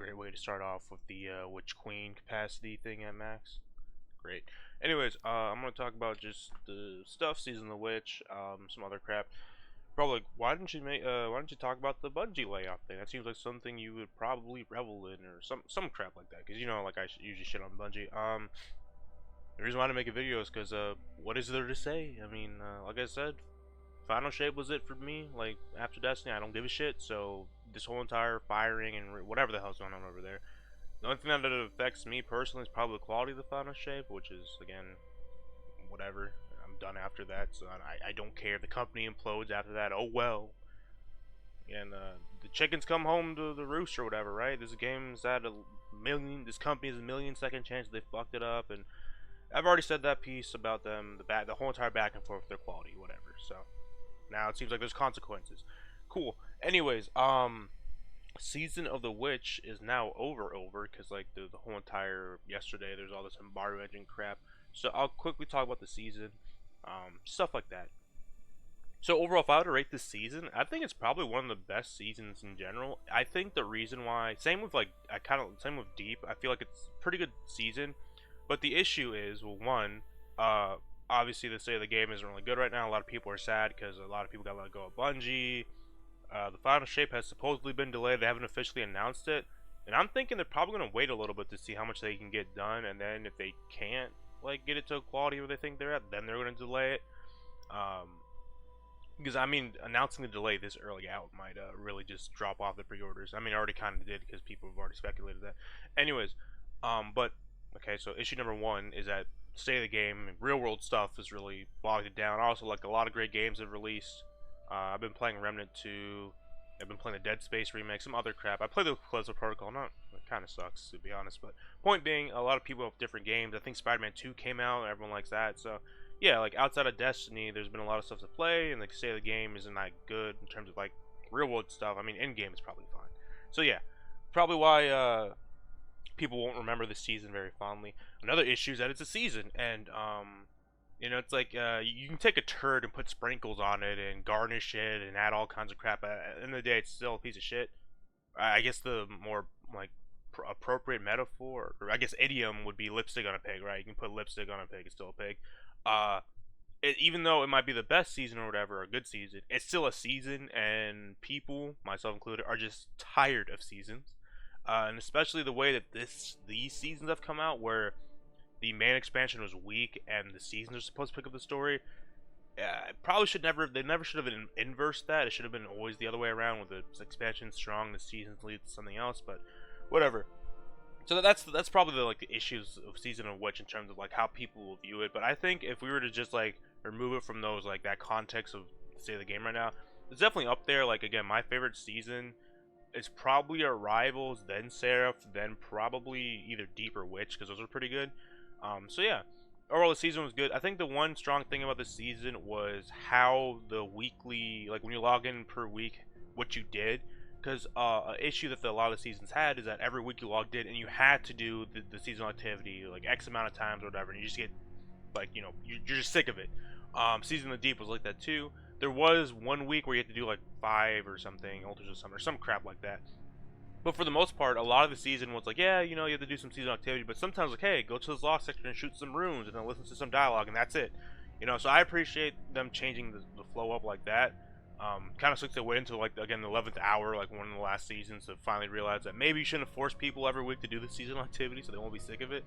great way to start off with the Witch Queen capacity thing at max. Great. Anyways, I'm gonna talk about just the stuff, Season of the Witch, some other crap. Probably, like, why don't you talk about the Bungie layoff thing? That seems like something you would probably revel in, or some crap like that. Cause like usually shit on Bungie. The reason why I didn't make a video is because what is there to say? I mean, like I said, Final Shape was it for me. Like after Destiny, I don't give a shit. So this whole entire firing and whatever the hell's going on over there. The only thing that affects me personally is probably the quality of the Final Shape, which is again, whatever. I'm done after that, so I don't care if the company implodes after that. Oh well. And the chickens come home to the roost or whatever, right? This game's at a million. This company has a million second chance they fucked it up, and I've already said that piece about them, the whole entire back and forth with their quality, whatever. So now it seems like there's consequences. Cool. Anyways, Season of the Witch is now over because like the whole entire yesterday there's all this embargo engine crap. So I'll quickly talk about the season, stuff like that. So overall, if I were to rate this season, I think it's probably one of the best seasons in general. I think the reason why, same with like same with Deep. I feel like it's a pretty good season, but the issue is, well, one, obviously the state of the game isn't really good right now. A lot of people are sad because a lot of people got let go of Bungie. The Final Shape has supposedly been delayed. They haven't officially announced it, and I'm thinking they're probably gonna wait a little bit to see how much they can get done, and then if they can't like get it to a quality where they think they're at, then they're gonna delay it. Because I mean, announcing the delay this early out might really just drop off the pre-orders. I mean, I already kind of did because people have already speculated that. Anyways, but okay, so issue number one is that state of the game, real world stuff has really bogged it down. Also, like a lot of great games have released. I've been playing Remnant 2. I've been playing the Dead Space remake, some other crap. I played the Callisto Protocol. Not, it kind of sucks to be honest, but point being, a lot of people have different games. I think Spider-Man 2 came out. Everyone likes that, so yeah, like outside of Destiny, there's been a lot of stuff to play, and the state of the game isn't that good in terms of like real world stuff. I mean, in game is probably fine. So yeah, probably why people won't remember this season very fondly. Another issue is that it's a season, and it's like you can take a turd and put sprinkles on it and garnish it and add all kinds of crap. At the end of the day, it's still a piece of shit. I guess the more like appropriate metaphor, or I guess idiom, would be lipstick on a pig, right? You can put lipstick on a pig; it's still a pig. Uh, Even though it might be the best season or whatever, a good season, it's still a season, and people, myself included, are just tired of seasons. And especially the way that these seasons have come out, where the main expansion was weak and the seasons are supposed to pick up the story. Probably should never. They never should have been inverse that. It should have been always the other way around, with the expansion strong, the seasons lead to something else. But whatever. So that's probably the issues of Season of Witch in terms of like how people will view it. But I think if we were to just like remove it from those like that context of the state of the game right now, it's definitely up there. Like again, my favorite season is probably Arrivals, then Seraph, then probably either Deep or Witch, because those are pretty good. So yeah, overall the season was good. I think the one strong thing about the season was how the weekly, like when you log in per week, what you did. Because an issue that a lot of the seasons had is that every week you logged in and you had to do the seasonal activity like X amount of times or whatever, and you just get like you're just sick of it. Season of the Deep was like that too. There was one week where you had to do like 5 or something, Altars of Summer, some crap like that. But for the most part, a lot of the season was like, yeah, you have to do some seasonal activity, but sometimes like, hey, go to this lost section and shoot some runes and then listen to some dialogue, and that's it. So I appreciate them changing the flow up like that. Kind of sucks they wait until like again the 11th hour, like one of the last seasons, to finally realize that maybe you shouldn't force people every week to do the seasonal activity so they won't be sick of it.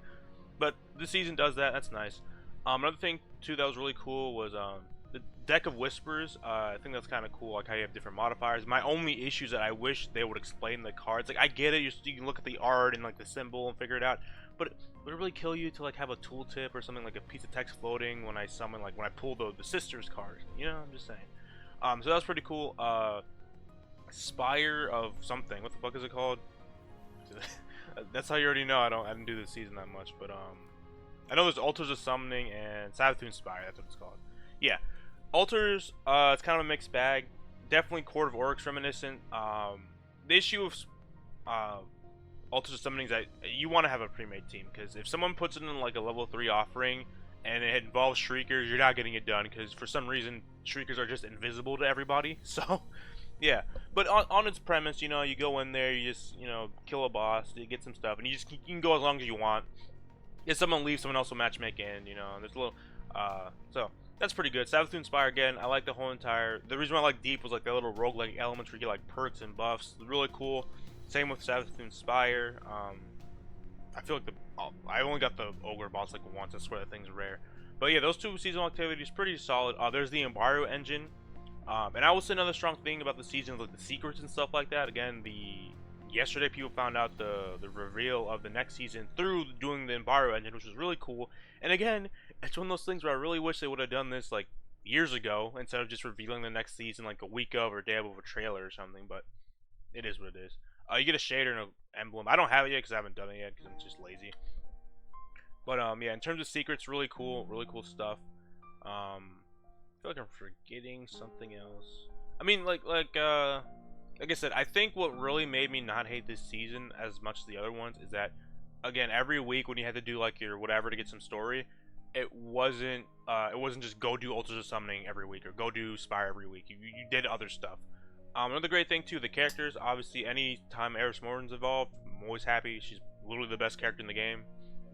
But this season does that. That's nice. Another thing too that was really cool was the Deck of Whispers. I think that's kind of cool, like how you have different modifiers. My only issue is that I wish they would explain the cards. Like I get it, you can look at the art and like the symbol and figure it out, but would it really kill you to like have a tooltip or something, like a piece of text floating when I summon, like when I pull the sisters card? I'm just saying. So that was pretty cool. Spire of something. What the fuck is it called? That's how you already know. I didn't do this season that much, but I know there's Altars of Summoning and Savathûn Spire. That's what it's called. Yeah, Altars. It's kind of a mixed bag. Definitely Court of Oryx reminiscent. The issue of Altars of Summoning is that you want to have a pre-made team, because if someone puts it in like a level 3 offering and it involves Shriekers, you're not getting it done, because for some reason Shriekers are just invisible to everybody. So Yeah, but on its premise, you know, you go in there, you just, you know, kill a boss, you get some stuff, and you can go as long as you want. If someone leaves, someone else will matchmake in, you know, and there's a little, so that's pretty good. Savathûn Spire again, I like the whole entire. The reason why I like Deep was like the little roguelike elements where you get like perks and buffs, really cool. Same with Savathûn Spire. I feel like I only got the ogre boss like once. I swear that thing's rare. But yeah, those two seasonal activities pretty solid. There's the Embargo engine, and I will say another strong thing about the season, like the secrets and stuff like that. Again, yesterday people found out the reveal of the next season through doing the Embargo engine, which was really cool. And again, it's one of those things where I really wish they would have done this like years ago instead of just revealing the next season like a week of or a day of a trailer or something. But it is what it is. You get a shader and an emblem. I don't have it yet because I haven't done it yet because I'm just lazy. But yeah, in terms of secrets, really cool stuff. I feel like I'm forgetting something else. I mean, like I said, I think what really made me not hate this season as much as the other ones is that, again, every week when you had to do like your whatever to get some story, it wasn't just go do Altars of Summoning every week or go do Spire every week. You did other stuff. Another great thing too, the characters. Obviously, any time Eris Morden's involved, I'm always happy. She's literally the best character in the game.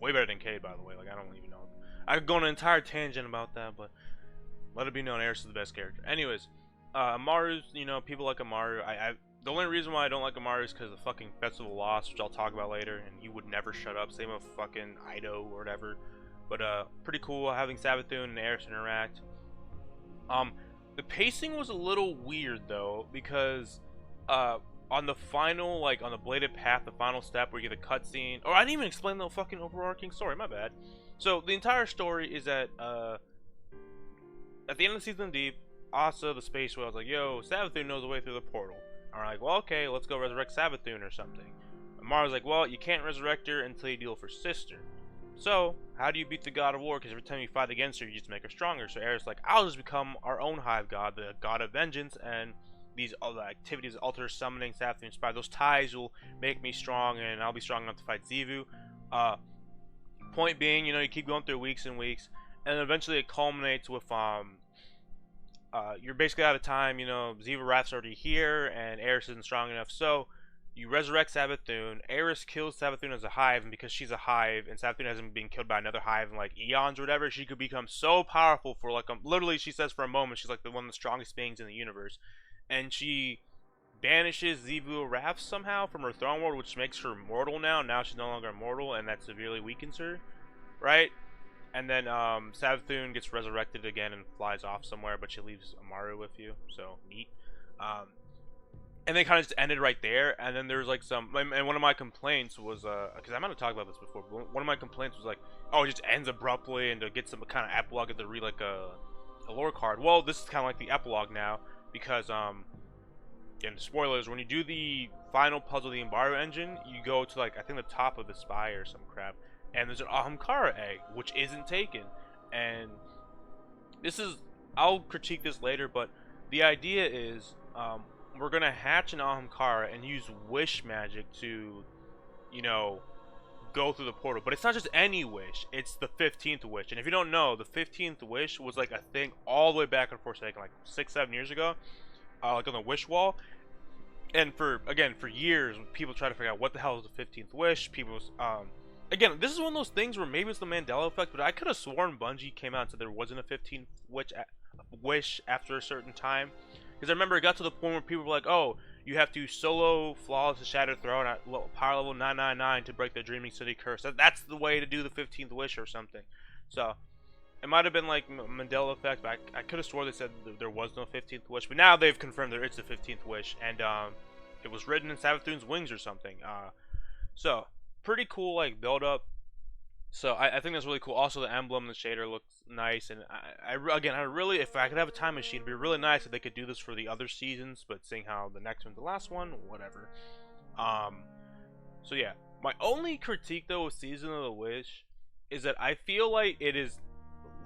Way better than Cade, by the way. Like, I don't even know. I could go on an entire tangent about that, but let it be known, Eris is the best character. Anyways, Amaru's, you know, people like Amaru. The only reason why I don't like Amaru is because of the fucking Festival Lost, which I'll talk about later, and he would never shut up. Same with fucking Ido or whatever. But pretty cool having Savathûn and Eris interact. The pacing was a little weird though, because on the final, like on the Bladed Path, the final step where you get the cutscene. Oh, I didn't even explain the fucking overarching story. My bad. So the entire story is that at the end of the season of Deep, Asa, the space whale, was like, "Yo, Savathûn knows the way through the portal." And we're like, "Well, okay, let's go resurrect Savathûn or something." And Mara's like, "Well, you can't resurrect her until you deal with her sister. So, how do you beat the God of War? Because every time you fight against her, you just make her stronger." So Eris like, "I'll just become our own hive god, the god of vengeance, and these other activities, altar summoning, Savathûn Spire, those ties will make me strong, and I'll be strong enough to fight Xivu." Point being, you know, you keep going through weeks and weeks, and eventually it culminates with you're basically out of time. You know, Xivu Wrath's already here, and Eris isn't strong enough, so you resurrect Savathûn. Eris kills Savathûn as a hive, and because she's a hive, and Savathûn hasn't been killed by another hive in like eons or whatever, she could become so powerful for like literally, she says for a moment, she's like one of the strongest beings in the universe, and she banishes Xivu Wrath somehow from her throne world, which makes her mortal now. Now she's no longer immortal, and that severely weakens her, right? And then Savathûn gets resurrected again and flies off somewhere, but she leaves Amaru with you, so neat. And they kind of just ended right there. And then there's like and one of my complaints was, because I might have talked about this before, but one of my complaints was like, oh, it just ends abruptly, and to get some kind of epilogue, to read like a lore card. Well, this is kind of like the epilogue now, because again, spoilers, when you do the final puzzle of the Embargo engine, you go to like, I think the top of the spire or some crap, and there's an Ahamkara egg, which isn't taken. And this is, I'll critique this later, but the idea is, we're gonna hatch an Ahamkara and use wish magic to, you know, go through the portal. But it's not just any wish, it's the 15th wish. And if you don't know, the 15th wish was like a thing all the way back in Forsaken, like 6-7 years ago, like on the wish wall. And for years, people try to figure out what the hell is the 15th wish. People again, this is one of those things where maybe it's the Mandela effect, but I could have sworn Bungie came out and said there wasn't a 15th wish after a certain time. Because I remember it got to the point where people were like, "Oh, you have to solo Flawless the Shattered Throne at power level 999 to break the Dreaming City curse. That's the way to do the 15th wish or something." So it might have been like Mandela effect, but I could have swore they said there was no 15th wish. But now they've confirmed there is a 15th wish, and it was written in Savathûn's wings or something. So pretty cool, like, build up. So I think that's really cool. Also, the emblem, the shader looks nice, and I really, if I could have a time machine, it'd be really nice if they could do this for the other seasons. But seeing how the next one's the last one, whatever. So yeah, my only critique though with Season of the Wish is that I feel like it is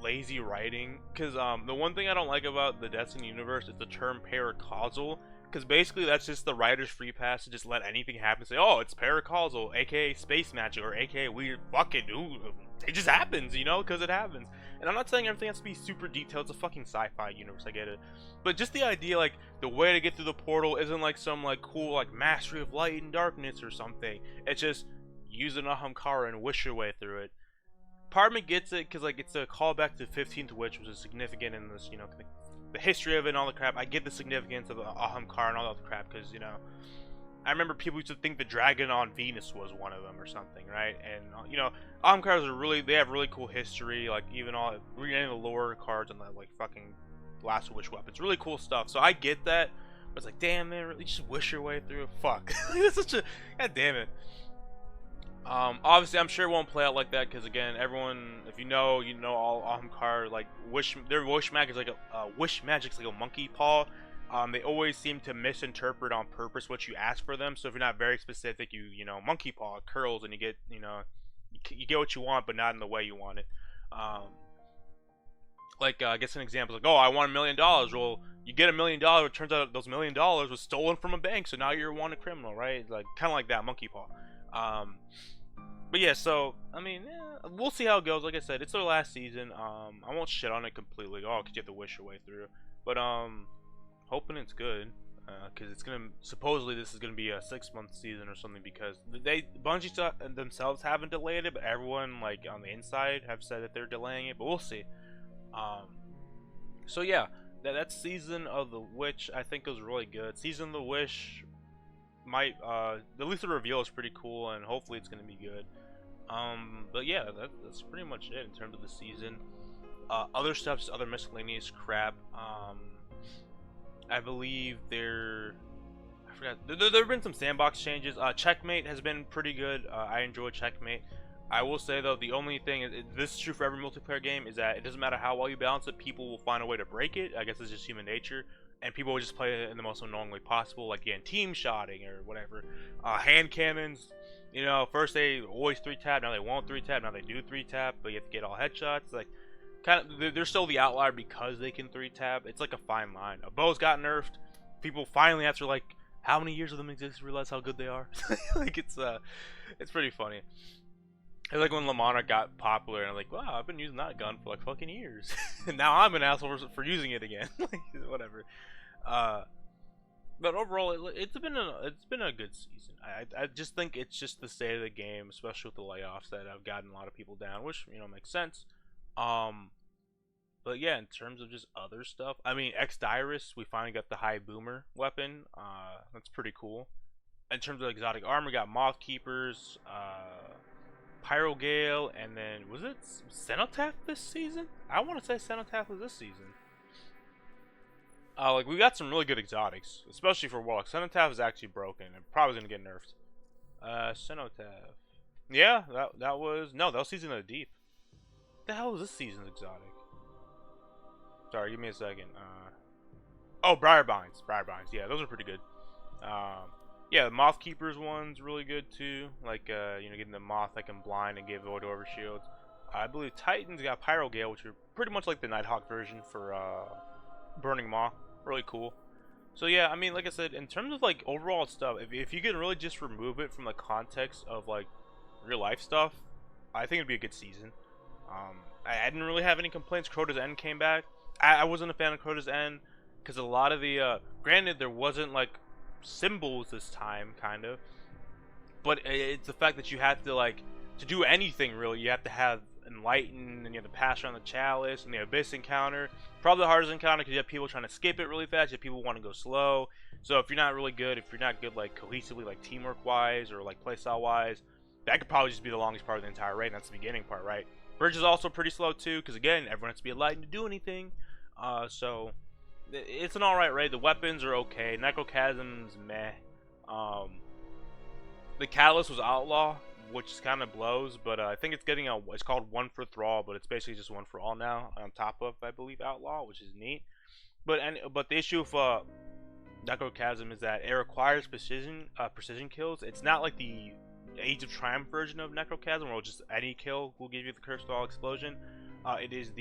lazy writing. Because the one thing I don't like about the Destiny universe is the term paracausal. Because basically that's just the writer's free pass to just let anything happen. Say, oh, it's paracausal, aka space magic, or aka weird fucking, ooh, it just happens, you know, because it happens. And I'm not saying everything has to be super detailed. It's a fucking sci-fi universe, I get it. But just the idea, like, the way to get through the portal isn't like some, like, cool, like, mastery of light and darkness or something. It's just use an Ahamkara and wish your way through it. Part of me gets it because, like, it's a callback to 15th Witch, which is significant in this, you know, the history of it and all the crap. I get the significance of the Ahamkara and all that crap because, you know, I remember people used to think the dragon on Venus was one of them or something, right? And, you know, Ahamkaras are really, they have really cool history, like, even all, reading the lore cards and the, like, fucking Blast Witch weapons. Really cool stuff. So I get that. But it's like, damn, man, really just wish your way through it? Fuck. It's such a, god damn it. Obviously, I'm sure it won't play out like that because, again, everyone, if you know all Ahamkar, like, their wish magic's like a monkey paw. They always seem to misinterpret on purpose what you ask for them. So if you're not very specific, you know, monkey paw curls and you get, you know, you get what you want, but not in the way you want it. Like, I guess an example is like, oh, I want $1 million. Well, you get $1 million. It turns out those $1 million was stolen from a bank, so now you're a wanted criminal, right? Like, kind of like that, monkey paw. But yeah, so I mean, we'll see how it goes. Like I said, it's their last season. I won't shit on it completely. Oh, cause you have to wish your way through. But hoping it's good. Cause it's gonna supposedly this is gonna be a 6-month season or something because Bungie themselves haven't delayed it, but everyone like on the inside have said that they're delaying it. But we'll see. So yeah, that season of the Witch I think was really good. Season of the Wish might at least the reveal is pretty cool and hopefully it's gonna be good. But yeah, that's pretty much it in terms of the season. Other stuff, just other miscellaneous crap. I believe I forgot, there have been some sandbox changes. Checkmate has been pretty good. I enjoy Checkmate. I will say though, the only thing, this is true for every multiplayer game, is that it doesn't matter how well you balance it, people will find a way to break it. I guess it's just human nature. And people will just play it in the most annoying way possible, like again, team shotting or whatever. Hand cannons, you know, first they always 3-tap, now they won't 3-tap, now they do 3-tap, but you have to get all headshots. Like, kind of, they're still the outlier because they can 3-tap. It's like a fine line. A bows got nerfed. People finally, after like how many years of them exist, realize how good they are. Like it's pretty funny. It's like when Lamana got popular, and I'm like, wow, I've been using that gun for like fucking years, and now I'm an asshole for using it again. Like, whatever. But overall, it's been a good season. I just think it's just the state of the game, especially with the layoffs, that have gotten a lot of people down, which, you know, makes sense. But yeah, in terms of just other stuff, I mean, X-Dirus, we finally got the high boomer weapon. That's pretty cool. In terms of exotic armor, we got Moth Keepers, Pyrogale, and then was it Cenotaph this season? I want to say Cenotaph was this season. Like, we got some really good exotics, especially for Warlock. Cenotaph is actually broken and probably gonna get nerfed. Cenotaph. Yeah, that was Season of the Deep. What the hell was this season's exotic? Sorry, give me a second. Oh, Briarbinds. Yeah, those are pretty good. Yeah, the Moth Keepers one's really good too. Like, you know, getting the Moth that can blind and give Void over shields. I believe Titans got Pyrogale, which are pretty much like the Nighthawk version for Burning Maw. Really cool. So yeah, I mean, like I said, in terms of like overall stuff, if you can really just remove it from the context of like real life stuff, I think it'd be a good season. I didn't really have any complaints. Crota's End came back. I wasn't a fan of Crota's End because a lot of the granted there wasn't like symbols this time, kind of, but it's the fact that you have to, like, to do anything really, you have to have Enlighten, and you have to pass around the Chalice and the Abyss encounter. Probably the hardest encounter because you have people trying to skip it really fast, you have people want to go slow. So if you're not good like cohesively, like teamwork wise or like playstyle wise, that could probably just be the longest part of the entire raid, and that's the beginning part, right? Bridge is also pretty slow too, because again, everyone has to be Enlightened to do anything. So it's an alright raid. The weapons are okay. Necrochasm's meh. The Catalyst was Outlaw, which kind of blows, but I think it's getting it's called One for Thrall, but it's basically just One for All now, on top of, I believe, Outlaw, which is neat. But the issue with Necrochasm is that it requires precision kills. It's not like the Age of Triumph version of Necrochasm, where just any kill will give you the Cursed Thrall explosion. It is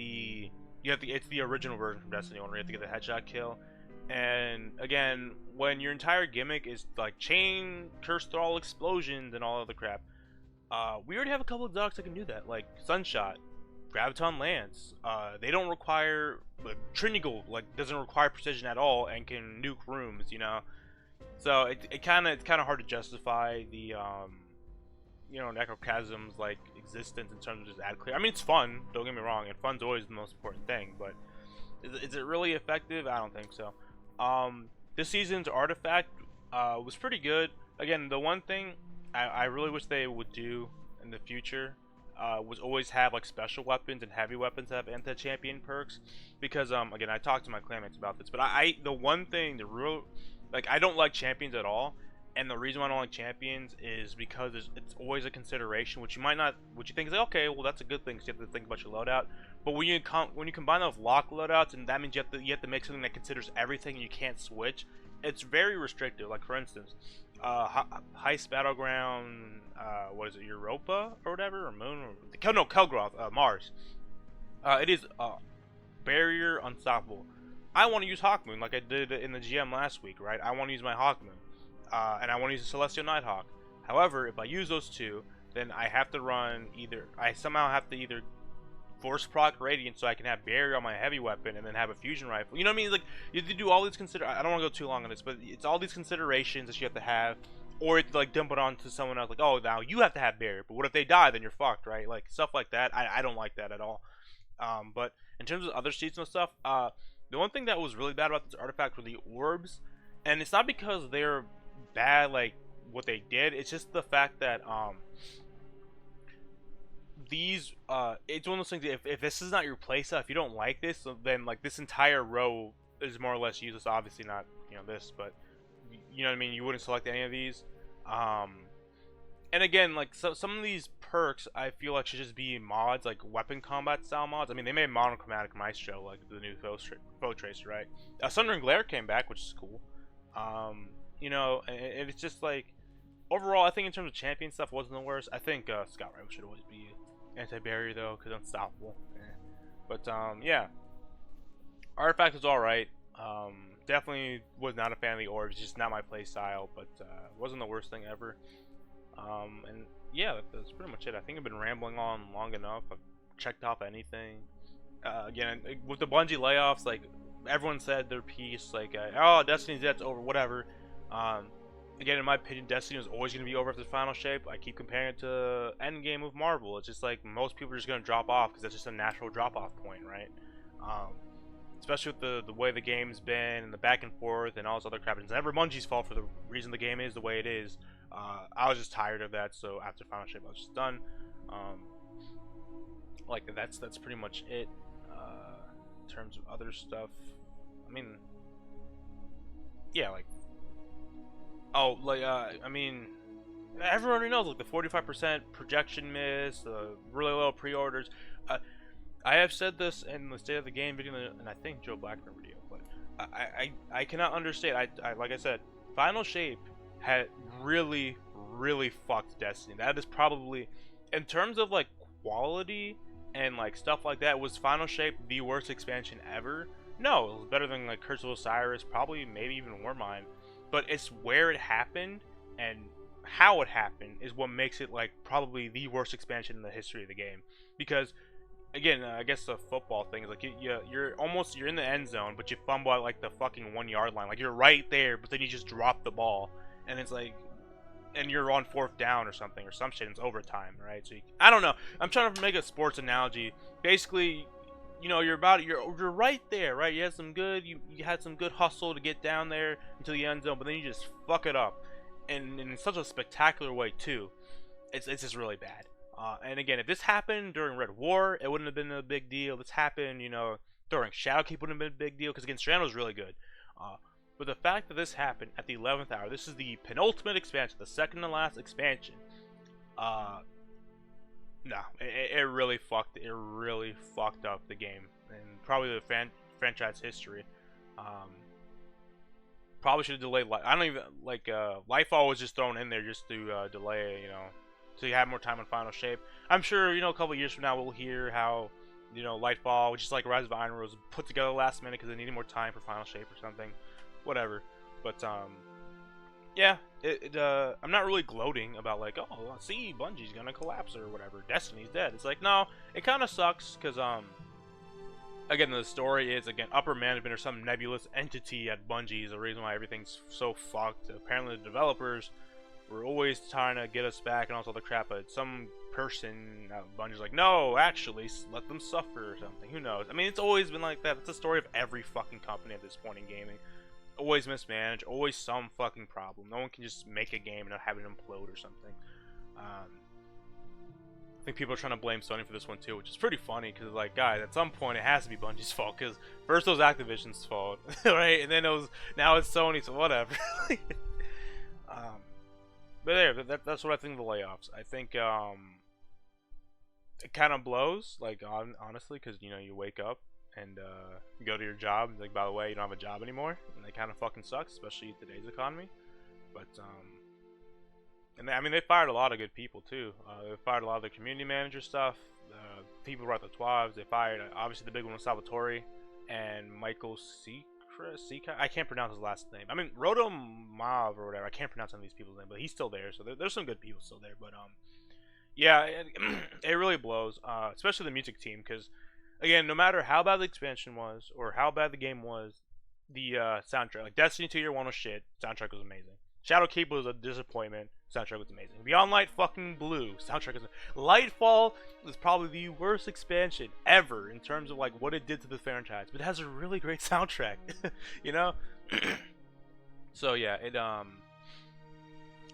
it's the original version from Destiny 1 where you have to get the headshot kill. And again, when your entire gimmick is like chain, Cursed Thrall explosions, and all other crap, we already have a couple of dogs that can do that, like Sunshot, Graviton Lance. They don't require like Trinigal doesn't require precision at all and can nuke rooms. So it's kind of hard to justify the Necrochasm's like existence in terms of just ad clear. I mean, it's fun. Don't get me wrong, and fun's always the most important thing. But is it really effective? I don't think so. This season's artifact was pretty good. Again, the one thing I really wish they would do in the future was always have like special weapons and heavy weapons have anti-champion perks, because again, I talked to my clanmates about this, but the one thing, the real, like, I don't like champions at all, and the reason why I don't like champions is because it's always a consideration, which you think is like, okay, well, that's a good thing because you have to think about your loadout. But when you combine that with lock loadouts, and that means you have to make something that considers everything and you can't switch, it's very restrictive. Like, for instance, Heist Battleground, what is it, Europa or whatever, or Moon, or no, Kelgroth, Mars. It is barrier unstoppable. I want to use Hawkmoon like I did in the GM last week, right? I want to use my Hawkmoon, and I want to use the Celestial Nighthawk. However, if I use those two, then I have to run I somehow have to either force proc Radiant so I can have barrier on my heavy weapon and then have a fusion rifle. You know what I mean? Like, you have to do all these I don't want to go too long on this, but it's all these considerations that you have to have, or it's like dump it onto someone else. Like, oh, now you have to have barrier, but what if they die? Then you're fucked, right? Like, stuff like that. I don't like that at all. But in terms of other seasonal stuff, the one thing that was really bad about this artifact were the orbs, and it's not because they're bad, like what they did. It's just the fact that these it's one of those things. If this is not your playstyle, if you don't like this, then like this entire row is more or less useless. Obviously not this, but you know what I mean. You wouldn't select any of these. And again, like, some of these perks I feel like should just be mods, like weapon combat style mods. I mean, they made Monochromatic Maestro, like the new foe tracer, right? Sundering Glare came back, which is cool. And it's just like, overall, I think in terms of champion stuff wasn't the worst. I think Scout Rifle should always be anti-barrier though, because unstoppable. But yeah, artifact was all right. Definitely was not a fan of the orbs, just not my play style, but wasn't the worst thing ever. And yeah, that's pretty much it. I think I've been rambling on long enough. I've checked off anything. Again, with the Bungie layoffs, like, everyone said their piece, like, oh, Destiny's Dead's over, whatever. Again, in my opinion, Destiny was always going to be over after the final shape. I keep comparing it to Endgame of Marvel. It's just like most people are just going to drop off because that's just a natural drop-off point, right? Especially with the way the game's been and the back and forth and all this other crap. It's never Bungie's fault for the reason the game is the way it is. I was just tired of that, so after Final Shape I was just done. Like, that's pretty much it. In terms of other stuff, I mean, yeah, like, oh, like, I mean, everyone already knows, like, the 45% projection miss, the really low pre-orders. I have said this in the State of the Game video, and I think Joe Blackburn video, but I cannot understand. I like I said, Final Shape had really fucked Destiny. That is probably, in terms of like quality and like stuff like that, was Final Shape the worst expansion ever? No, it was better than like Curse of Osiris, probably maybe even Warmind. But it's where it happened and how it happened is what makes it like probably the worst expansion in the history of the game. Because again, I guess the football thing is like you're in the end zone, but you fumble at like the fucking 1 yard line. Like, you're right there, but then you just drop the ball, and it's like, and you're on 4th down or something, or some shit. And it's overtime, right? So I don't know. I'm trying to make a sports analogy. Basically, you're right there, right? You had some good hustle to get down there into the end zone, but then you just fuck it up, and in such a spectacular way too. It's just really bad. And again, if this happened during Red War, it wouldn't have been a big deal. If this happened, during Shadowkeep, wouldn't have been a big deal, because again, Stranded was really good. But the fact that this happened at the 11th hour, this is the penultimate expansion, the second to last expansion. No, it really fucked up the game and probably the franchise history. Probably should have delayed. I don't even like Lightfall was just thrown in there just to delay, so you have more time on Final Shape. I'm sure, a couple years from now we'll hear how, Lightfall, which is like Rise of Iron, was put together last minute because they needed more time for Final Shape or something. Whatever. But, yeah, I'm not really gloating about like, oh, see, Bungie's gonna collapse or whatever. Destiny's dead. It's like, no, it kind of sucks because again, the story is again upper management or some nebulous entity at Bungie is the reason why everything's so fucked. Apparently, the developers were always trying to get us back and all this other crap, but some person at Bungie's like, no, actually, let them suffer or something. Who knows? I mean, it's always been like that. It's the story of every fucking company at this point in gaming. Always mismanaged, always some fucking problem. No one can just make a game and not have it implode or something. I think people are trying to blame Sony for this one too, which is pretty funny because, like, guys, at some point it has to be Bungie's fault because first it was Activision's fault, right? And then now it's Sony, so whatever. But there, that's what I think of the layoffs. I think it kind of blows, like, honestly, because you wake up and you go to your job and like, by the way, you don't have a job anymore, and that kind of fucking sucks, especially in today's economy. But and I mean, they fired a lot of good people too. They fired a lot of the community manager stuff. People who wrote the TWABs. They fired obviously the big one was Salvatore and Michael Sika. I can't pronounce his last name. I mean, Rotomav or whatever. I can't pronounce some of these people's names, but he's still there. So there's some good people still there. But yeah, it really blows, especially the music team, because again, no matter how bad the expansion was or how bad the game was, the soundtrack, like Destiny 2 Year 1 was shit. Soundtrack was amazing. Shadowkeep was a disappointment. Soundtrack was amazing. Beyond Light fucking blew. Soundtrack is Lightfall is probably the worst expansion ever in terms of like what it did to the franchise, but it has a really great soundtrack. you know. So yeah, it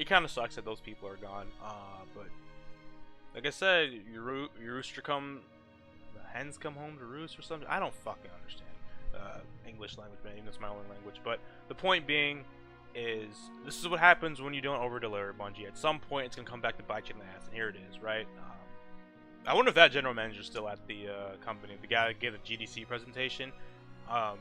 kind of sucks that those people are gone. But like I said, your rooster the hens come home to roost or something. I don't fucking understand English language, man. Even though it's my only language. But the point being is this is what happens when you don't over-deliver, Bungie. At some point, it's gonna come back to bite you in the ass, and here it is, right? I wonder if that general manager's still at the company, the guy that gave the GDC presentation. And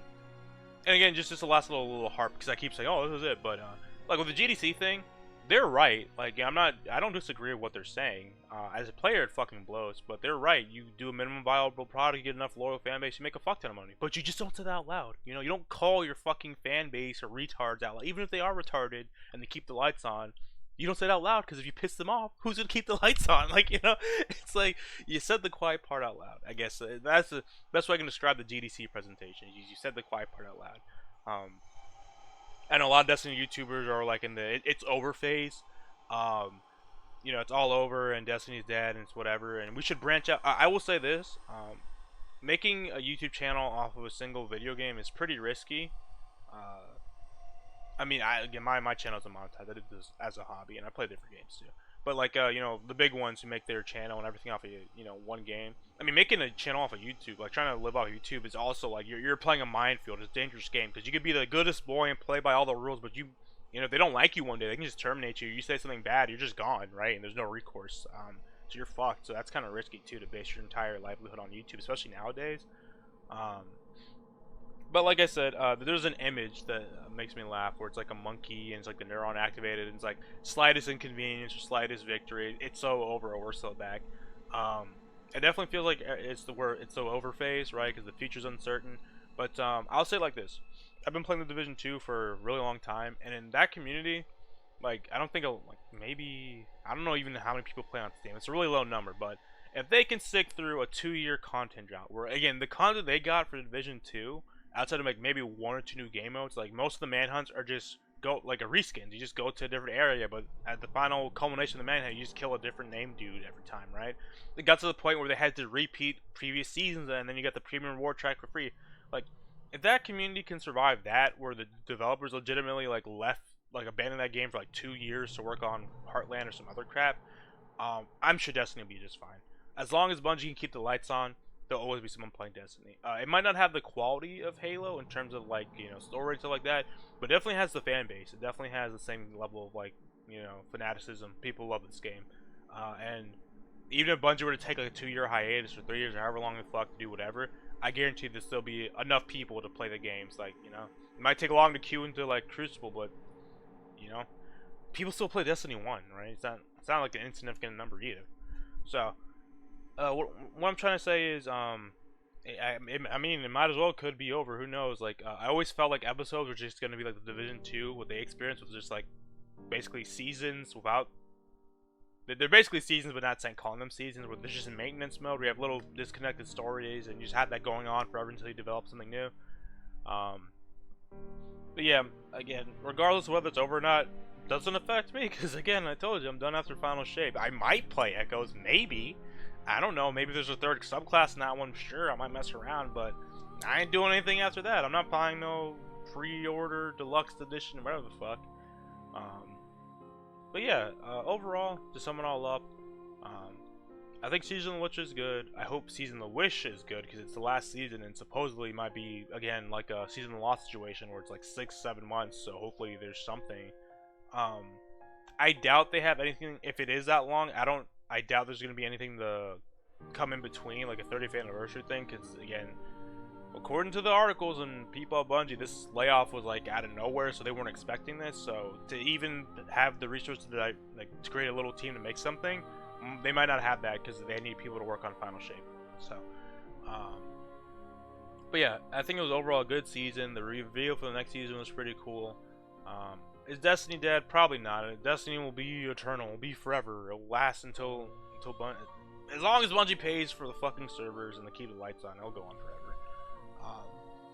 again, just a last little harp because I keep saying, "Oh, this is it," but like with the GDC thing, they're right. Like I don't disagree with what they're saying. As a player, it fucking blows, but they're right. You do a minimum viable product, you get enough loyal fan base, you make a fuck ton of money. But you just don't say that out loud. You don't call your fucking fan base or retards out loud, even if they are retarded and they keep the lights on. You don't say it out loud because if you piss them off, who's gonna keep the lights on? Like it's like you said the quiet part out loud. I guess that's the best way I can describe the GDC presentation. You said the quiet part out loud. I know a lot of Destiny YouTubers are like in the it's over phase. It's all over and Destiny's dead and it's whatever. And we should branch out. I will say this: making a YouTube channel off of a single video game is pretty risky. I mean, again, my channel isn't monetized. I did this as a hobby, and I play different games too. But like, the big ones who make their channel and everything off of one game. I mean, making a channel off of YouTube, like trying to live off YouTube, is also like you're playing a minefield. It's a dangerous game because you could be the goodest boy and play by all the rules, but if they don't like you one day, they can just terminate you. You say something bad, you're just gone, right? And there's no recourse. So you're fucked. So that's kind of risky too to base your entire livelihood on YouTube, especially nowadays. But like I said, there's an image that makes me laugh where it's like a monkey and it's like the neuron activated and it's like slightest inconvenience or slightest victory. It's so over or we're so back. It definitely feels like it's so over phase, right? Because the future's uncertain. But I'll say it like this: I've been playing the Division 2 for a really long time, and in that community, like I don't think maybe I don't know even how many people play on Steam. It's a really low number, but if they can stick through a 2-year content drought, where again the content they got for Division 2. Outside of like maybe 1 or 2 new game modes, like most of the manhunts are just go like a reskin. You just go to a different area, but at the final culmination of the manhunt, you just kill a different name dude every time, right? It got to the point where they had to repeat previous seasons, and then you got the premium reward track for free. Like, if that community can survive that, where the developers legitimately abandoned that game for like 2 years to work on Heartland or some other crap, I'm sure Destiny will be just fine. As long as Bungie can keep the lights on, there'll always be someone playing Destiny. It might not have the quality of Halo in terms of story and stuff like that, but it definitely has the fan base. It definitely has the same level of fanaticism. People love this game, and even if Bungie were to take like a 2-year hiatus or 3 years or however long the fuck to do whatever, I guarantee there'll still be enough people to play the games. It might take long to queue into like Crucible, but people still play Destiny 1, right? It's not like an insignificant number either. So. What I'm trying to say is, I mean, it might as well could be over. Who knows? I always felt like episodes were just gonna be like the Division 2. What they experienced was just like basically seasons without. They're basically seasons, but not saying calling them seasons. Where they're just in maintenance mode. Where you have little disconnected stories, and you just have that going on forever until you develop something new. But yeah, again, regardless of whether it's over or not, doesn't affect me because again, I told you I'm done after Final Shape. I might play Echoes, maybe. I don't know. Maybe there's a third subclass in that one. Sure, I might mess around, but I ain't doing anything after that. I'm not buying no pre-order deluxe edition, whatever the fuck. But yeah, overall, to sum it all up, I think Season of the Witch is good. I hope Season of the Wish is good because it's the last season and supposedly might be again like a Season of the Lost situation where it's like 6-7 months. So hopefully there's something. I doubt they have anything. If it is that long, I doubt there's gonna be anything to come in between, like a 30th anniversary thing. Because again, according to the articles and people at Bungie, this layoff was like out of nowhere, so they weren't expecting this. So to even have the resources to like to create a little team to make something, they might not have that because they need people to work on Final Shape. So, but yeah, I think it was overall a good season. The reveal for the next season was pretty cool. Is Destiny dead? Probably not. Destiny will be eternal. Will be forever. It'll last until as long as Bungie pays for the fucking servers and to keep the lights on, it'll go on forever.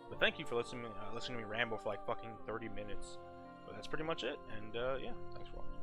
But thank you for listening to me ramble for like fucking 30 minutes. But that's pretty much it. And yeah, thanks for watching.